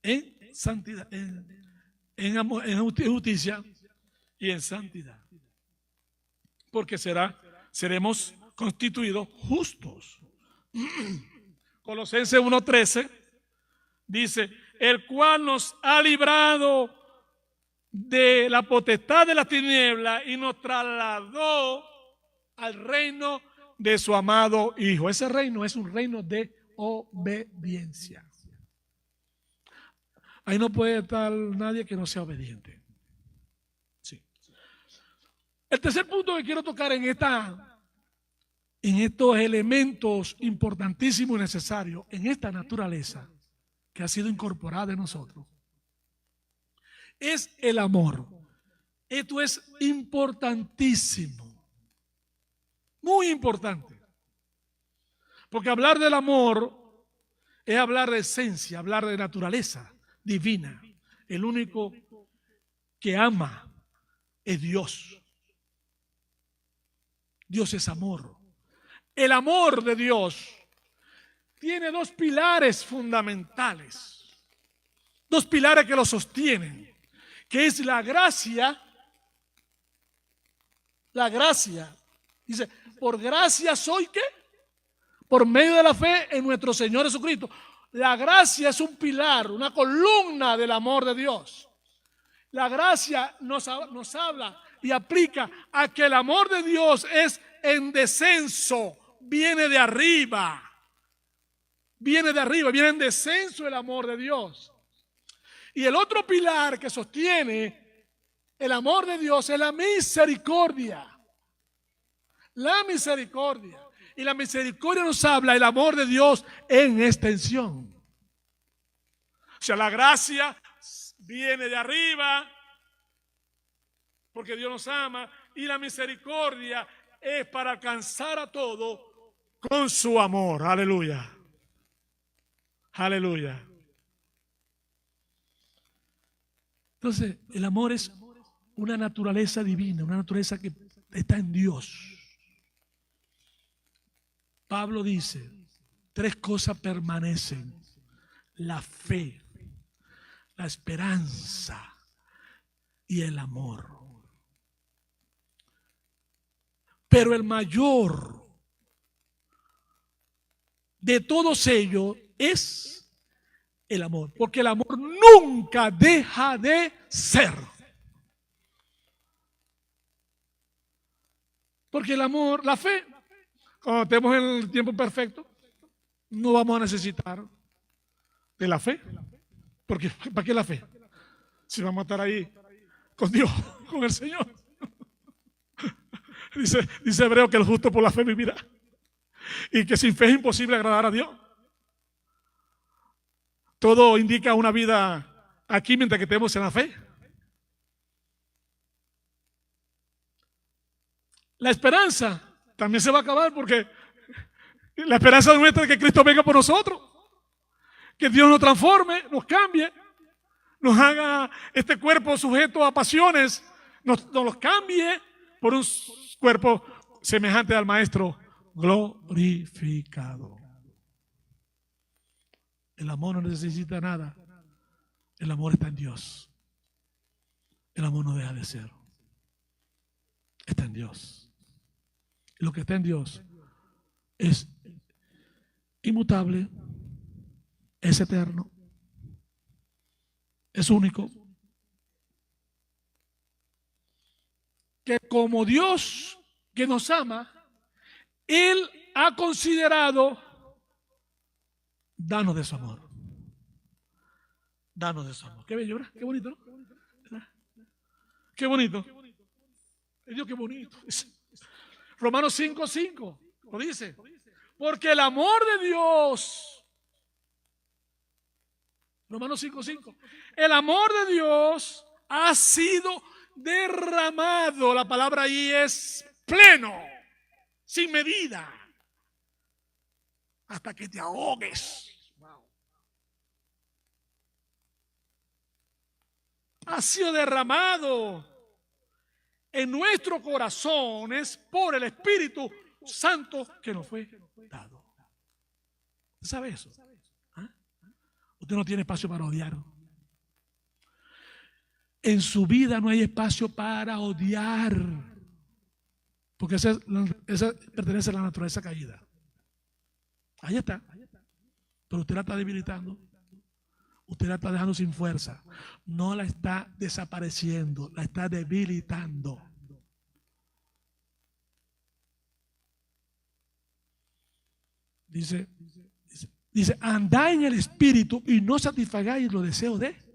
en santidad, en amor, en justicia y en santidad. Porque seremos constituidos justos. Colosenses 1:13 dice, el cual nos ha librado de la potestad de la tiniebla y nos trasladó al reino de su amado Hijo. Ese reino es un reino de obediencia. Ahí no puede estar nadie que no sea obediente. Sí. El tercer punto que quiero tocar en estos elementos importantísimos y necesarios, en esta naturaleza que ha sido incorporada en nosotros, es el amor. Esto es importantísimo. Muy importante. Porque hablar del amor es hablar de esencia, hablar de naturaleza divina. El único que ama es Dios. Dios es amor. El amor de Dios tiene dos pilares fundamentales. Dos pilares que lo sostienen. Que es la gracia. La gracia. Dice, por gracia soy ¿qué? Por medio de la fe en nuestro Señor Jesucristo. La gracia es un pilar, una columna del amor de Dios. La gracia nos habla y aplica a que el amor de Dios es en descenso, viene de arriba. Viene de arriba, viene en descenso el amor de Dios. Y el otro pilar que sostiene el amor de Dios es la misericordia. La misericordia. Y la misericordia nos habla el amor de Dios en extensión. O sea, la gracia viene de arriba porque Dios nos ama, y la misericordia es para alcanzar a todo con su amor. Aleluya. Aleluya. Entonces, el amor es una naturaleza divina, una naturaleza que está en Dios. Pablo dice, tres cosas permanecen: la fe, la esperanza y el amor. Pero el mayor de todos ellos es el amor, porque el amor nunca deja de ser. Porque el amor, la fe, cuando estemos en el tiempo perfecto, no vamos a necesitar de la fe. Porque ¿para qué la fe? Si vamos a estar ahí con Dios, con el Señor. Dice Hebreo que el justo por la fe vivirá. Y que sin fe es imposible agradar a Dios. Todo indica una vida aquí mientras que estemos en la fe. La esperanza también se va a acabar, porque la esperanza nuestra es que Cristo venga por nosotros. Que Dios nos transforme, nos cambie, nos haga este cuerpo sujeto a pasiones, nos los cambie por un cuerpo semejante al Maestro glorificado. El amor no necesita nada. El amor está en Dios. El amor no deja de ser. Está en Dios. Y lo que está en Dios es inmutable, es eterno, es único. Que como Dios que nos ama, Él ha considerado darnos de su amor. Darnos de su amor. Qué bello, ¿verdad? Qué bonito, ¿no? Qué bonito. Dios, qué bonito. Romanos 5:5 lo dice. Porque el amor de Dios, Romanos 5:5, el amor de Dios ha sido derramado. La palabra ahí es pleno, sin medida, hasta que te ahogues. Ha sido derramado en nuestros corazones por el Espíritu Santo que nos fue dado. ¿Usted sabe eso? ¿Ah? Usted no tiene espacio para odiar. En su vida no hay espacio para odiar, porque esa pertenece a la naturaleza caída. Ahí está. Pero usted la está debilitando. Usted la está dejando sin fuerza. No la está desapareciendo, la está debilitando. Dice, andad en el Espíritu y no satisfagáis los deseos de.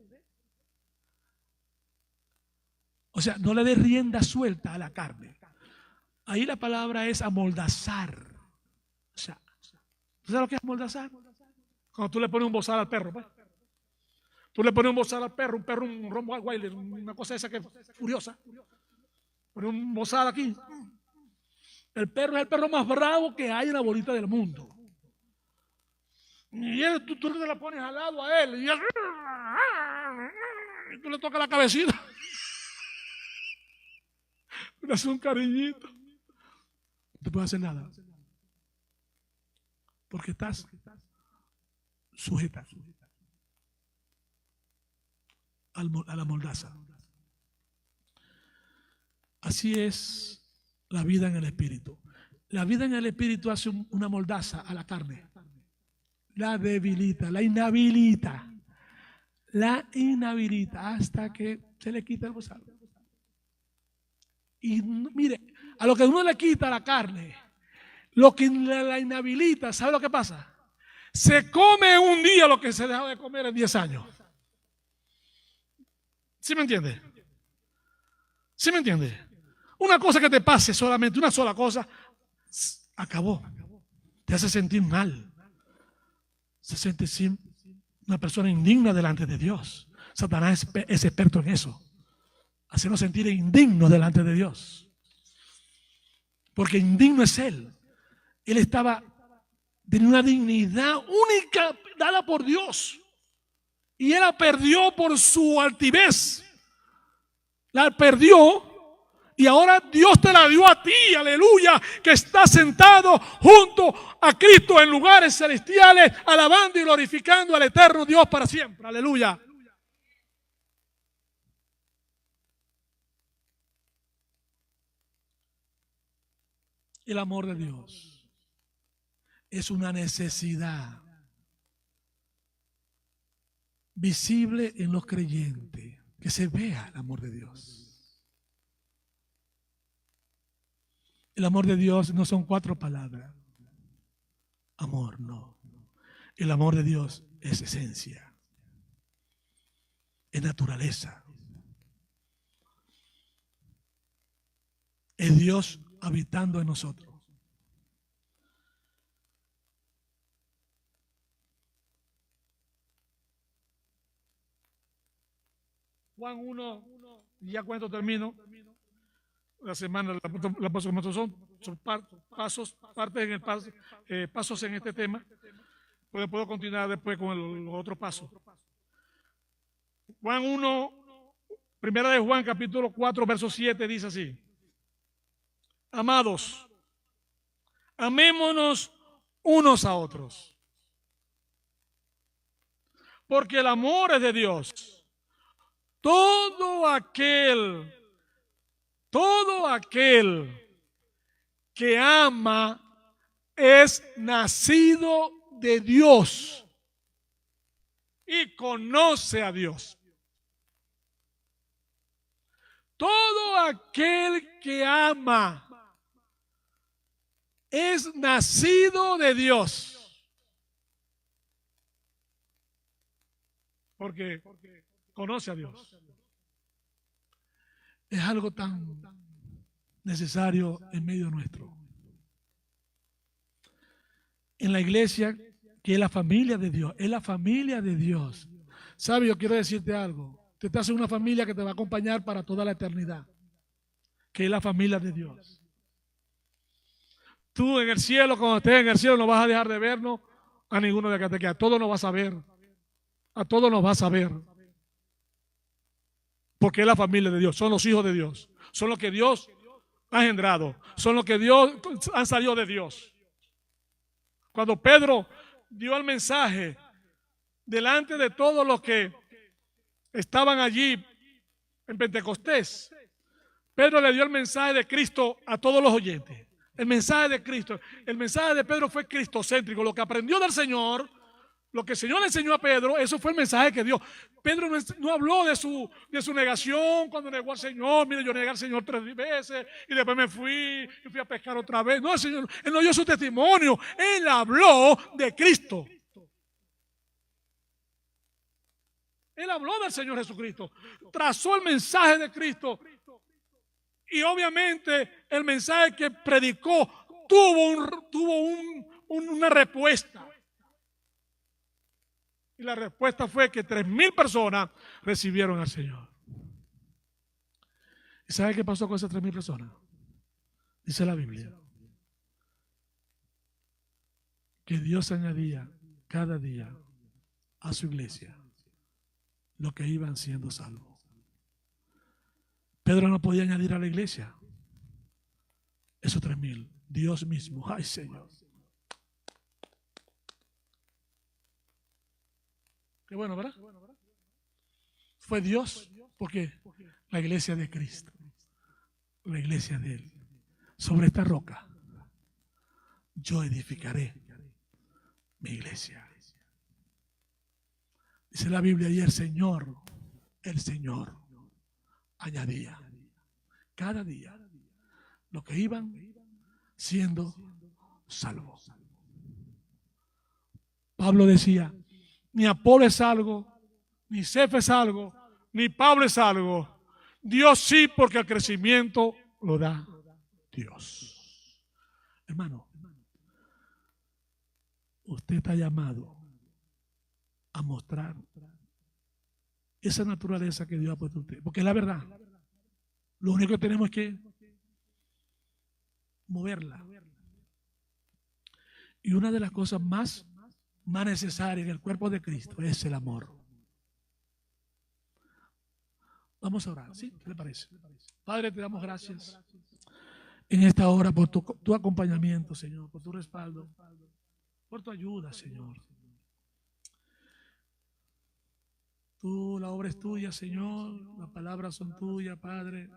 O sea, no le dé rienda suelta a la carne. Ahí la palabra es amoldazar. O sea, ¿tú sabes lo que es amoldazar? Cuando tú le pones un bozal al perro, pues. Tú le pones un bozal al perro, un Rottweiler, una cosa esa que es furiosa. Pones un bozal aquí. El perro es el perro más bravo que hay en la bolita del mundo. Y él, tú le la pones al lado a él y tú le tocas la cabecita. Le haces un cariñito. No te puede hacer nada. Porque estás sujeta a la moldaza. Así es la vida en el Espíritu. La vida en el Espíritu hace una moldaza a la carne. La debilita, la inhabilita. La inhabilita hasta que se le quita el bozal. Y mire, a lo que uno le quita la carne, lo que la inhabilita, ¿sabe lo que pasa? Se come un día lo que se dejó de comer en 10 años. ¿Sí me entiende? ¿Sí me entiende? Una cosa que te pase solamente, una sola cosa, acabó. Te hace sentir mal. Se siente una persona indigna delante de Dios. Satanás es experto en eso. Hacernos sentir indignos delante de Dios. Porque indigno es Él. Él tenía una dignidad única dada por Dios. Y Él la perdió por su altivez. La perdió. Y ahora Dios te la dio a ti, aleluya, que estás sentado junto a Cristo en lugares celestiales, alabando y glorificando al eterno Dios para siempre, aleluya. El amor de Dios es una necesidad visible en los creyentes, que se vea el amor de Dios. El amor de Dios no son 4 palabras. Amor, no. El amor de Dios es esencia, es naturaleza. Es Dios habitando en nosotros. Juan 1, ya cuento termino. La semana, la próxima son pasos en este tema. Puedo continuar después con los otros pasos. Juan 1, primera de Juan, capítulo 4, verso 7, dice así: amados, amémonos unos a otros, porque el amor es de Dios. Todo aquel que ama es nacido de Dios y conoce a Dios. Todo aquel que ama es nacido de Dios. Porque conoce a Dios. Es algo tan necesario en medio nuestro. en la iglesia, que es la familia de Dios. Es la familia de Dios. ¿Sabes? Yo quiero decirte algo. Tú estás en una familia que te va a acompañar para toda la eternidad, que es la familia de Dios. Tú en el cielo, cuando estés en el cielo, no vas a dejar de vernos a ninguno de acá, que a todos nos vas a ver. A todos nos vas a ver. Porque es la familia de Dios, son los hijos de Dios, son los que Dios ha engendrado, son los que Dios han salido de Dios. Cuando Pedro dio el mensaje delante de todos los que estaban allí en Pentecostés, Pedro le dio el mensaje de Cristo a todos los oyentes. El mensaje de Cristo, el mensaje de Pedro fue cristocéntrico, lo que aprendió del Señor. Lo que el Señor le enseñó a Pedro, eso fue el mensaje que dio. Pedro no habló de su negación cuando negó al Señor. Mire, yo negué al Señor 3 veces y después me fui a pescar otra vez. No, el Señor, él no dio su testimonio. Él habló de Cristo. Él habló del Señor Jesucristo. Trazó el mensaje de Cristo. Y obviamente el mensaje que predicó tuvo una respuesta. Y la respuesta fue que 3,000 personas recibieron al Señor. ¿Y sabe qué pasó con esas 3,000 personas? Dice la Biblia que Dios añadía cada día a su iglesia los que iban siendo salvos. Pedro no podía añadir a la iglesia esos 3,000. Dios mismo. Ay, Señor. Qué bueno, ¿verdad? Fue Dios, porque la iglesia de Cristo, la iglesia de Él, sobre esta roca, yo edificaré mi iglesia. Dice la Biblia, y el Señor añadía cada día los que iban siendo salvos. Pablo decía, ni Apolo es algo, ni Cefas es algo, ni Pablo es algo. Dios sí, porque el crecimiento lo da Dios. Hermano, usted está llamado a mostrar esa naturaleza que Dios ha puesto en usted. Porque es la verdad. Lo único que tenemos es que moverla. Y una de las cosas más necesarias en el cuerpo de Cristo es el amor. Vamos a orar, ¿sí? ¿Qué le parece? Padre, te damos gracias en esta hora por tu acompañamiento, Señor, por tu respaldo, por tu ayuda, Señor. La obra es tuya, Señor, las palabras son tuyas, Padre.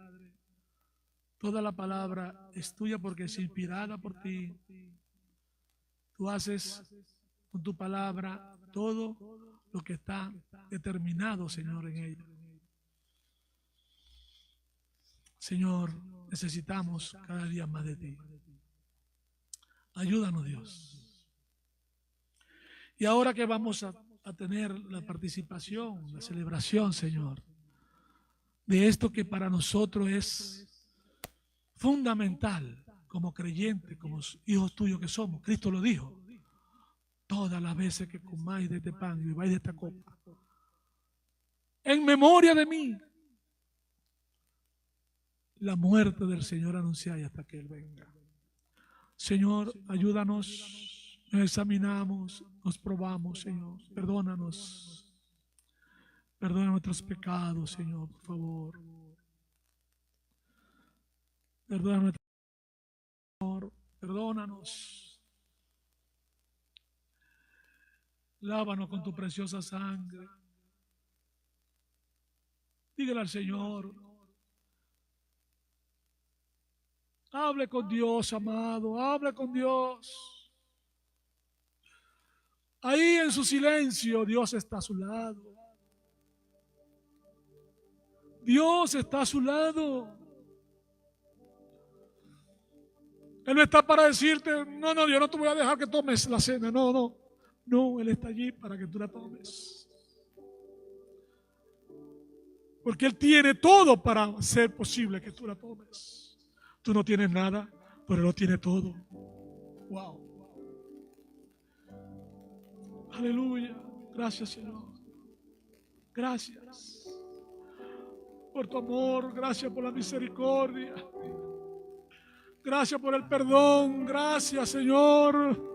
Toda la palabra es tuya porque es inspirada por ti. Tú haces con tu palabra todo lo que está determinado, Señor, en ella. Señor, necesitamos cada día más de ti. Ayúdanos, Dios. Y ahora que vamos a tener la participación, la celebración, Señor, de esto que para nosotros es fundamental como creyentes, como hijos tuyos que somos. Cristo lo dijo: todas las veces que comáis de este pan y bebáis de esta copa, en memoria de mí, la muerte del Señor anunciáis hasta que Él venga. Señor, ayúdanos, nos examinamos, nos probamos, Señor. Perdónanos. Perdona nuestros pecados, Señor, por favor. Perdona nuestro Señor, perdónanos. Lávanos con tu preciosa sangre. Dígale al Señor. Hable con Dios, amado, hable con Dios. Ahí en su silencio, Dios está a su lado. Dios está a su lado. Él no está para decirte, no, yo no te voy a dejar que tomes la cena. No, Él está allí para que tú la tomes. Porque Él tiene todo para hacer posible que tú la tomes. Tú no tienes nada, pero Él lo tiene todo. Wow. Aleluya. Gracias, Señor. Gracias por tu amor. Gracias por la misericordia. Gracias por el perdón. Gracias, Señor.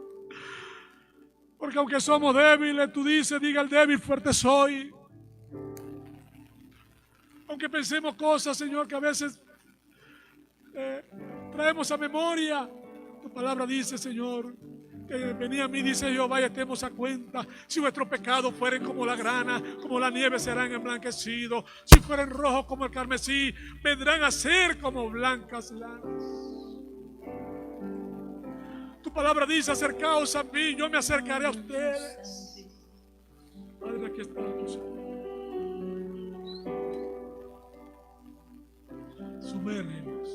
Porque aunque somos débiles, tú dices, diga el débil, fuerte soy. Aunque pensemos cosas, Señor, que a veces traemos a memoria, tu palabra dice, Señor, que venía a mí, dice Jehová, y estemos a cuenta. Si vuestros pecados fueren como la grana, como la nieve serán emblanquecidos. Si fueren rojos como el carmesí, vendrán a ser como blancas lanas. Tu palabra dice, acercaos a mí, yo me acercaré a ustedes. Padre, aquí está tu Señor. Sumérgenos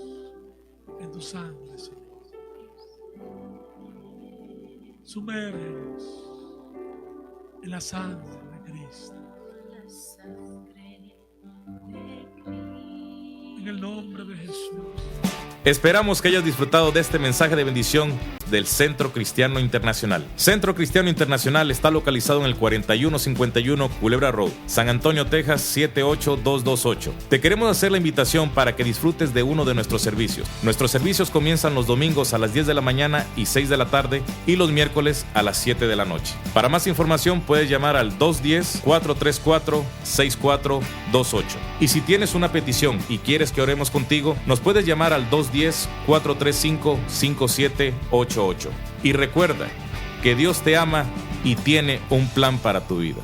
en tu sangre, Señor. Sumérgenos en la sangre de Cristo. En el nombre de Jesús. Esperamos que hayas disfrutado de este mensaje de bendición del Centro Cristiano Internacional. Centro Cristiano Internacional está localizado en el 4151 Culebra Road, San Antonio, Texas 78228. Te queremos hacer la invitación para que disfrutes de uno de nuestros servicios. Nuestros servicios comienzan los domingos a las 10 de la mañana y 6 de la tarde y los miércoles a las 7 de la noche. Para más información puedes llamar al 210-434-6428. Y si tienes una petición y quieres que oremos contigo, nos puedes llamar al 210-435-5788. Y recuerda que Dios te ama y tiene un plan para tu vida.